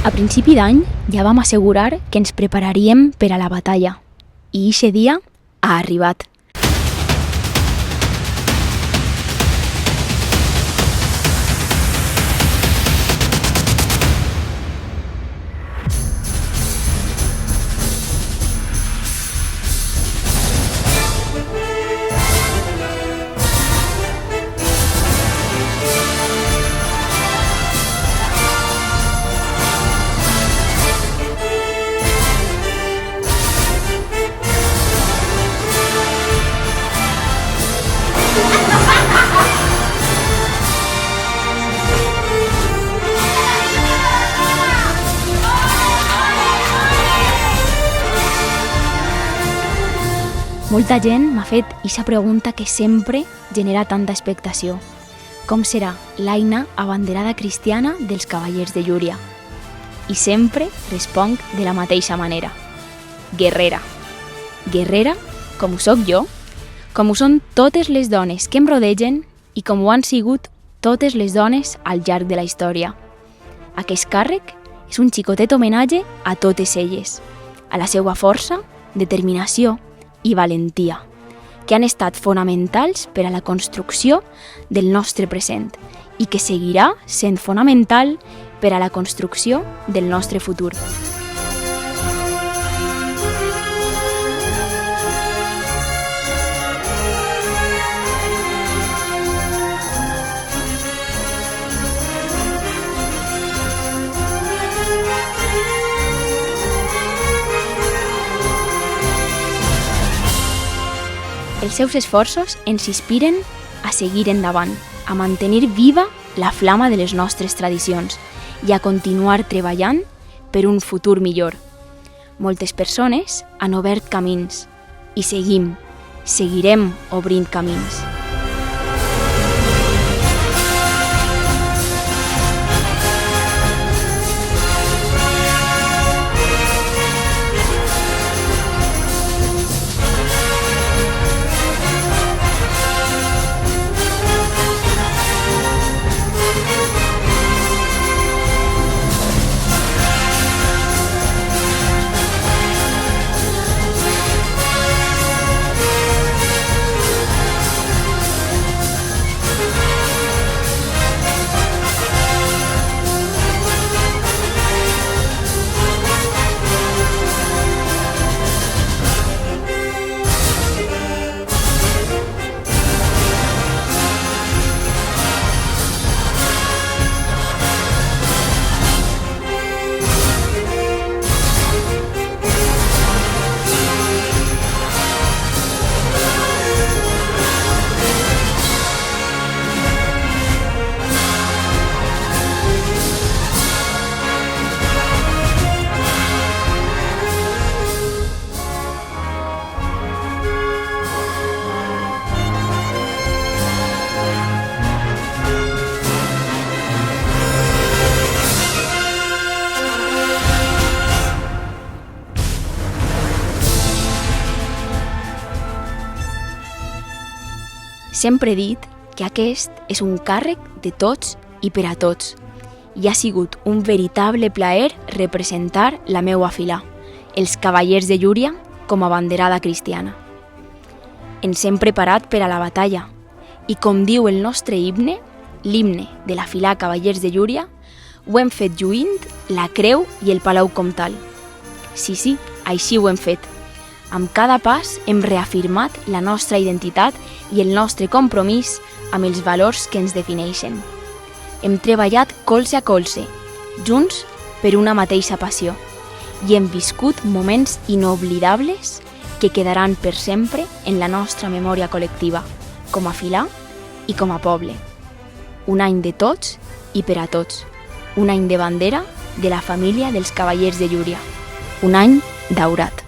A principi d'any ja vam assegurar que ens prepararíem per a la batalla i eixe dia ha arribat. Molta gent m'ha fet eixa pregunta que sempre genera tanta expectació. Com serà l'Aina abanderada cristiana dels Cavallers de Llúria? I sempre responc de la mateixa manera. Guerrera. Guerrera com ho soc jo, com ho són totes les dones que em rodegen i com ho han sigut totes les dones al llarg de la història. Aquest càrrec és un xicotet homenatge a totes elles, a la seva força, determinació i valentia, que han estat fonamentals per a la construcció del nostre present i que seguirà sent fonamental per a la construcció del nostre futur. Els seus esforços ens inspiren a seguir endavant, a mantenir viva la flama de les nostres tradicions i a continuar treballant per un futur millor. Moltes persones han obert camins i seguirem obrint camins. Sempre he dit que aquest és un càrrec de tots i per a tots i ha sigut un veritable plaer representar la meua fila, els Cavallers de Llúria, com a abanderada cristiana. Ens hem preparat per a la batalla i, com diu el nostre himne, l'himne de la fila Cavallers de Llúria, ho hem fet lluint la creu i el palau comtal. Sí, així ho hem fet. Amb cada pas hem reafirmat la nostra identitat i el nostre compromís amb els valors que ens defineixen. Hem treballat colze a colze, junts per una mateixa passió, i hem viscut moments inoblidables que quedaran per sempre en la nostra memòria col·lectiva, com a filà i com a poble. Un any de tots i per a tots. Un any de bandera de la família dels Cavallers de Llúria. Un any daurat.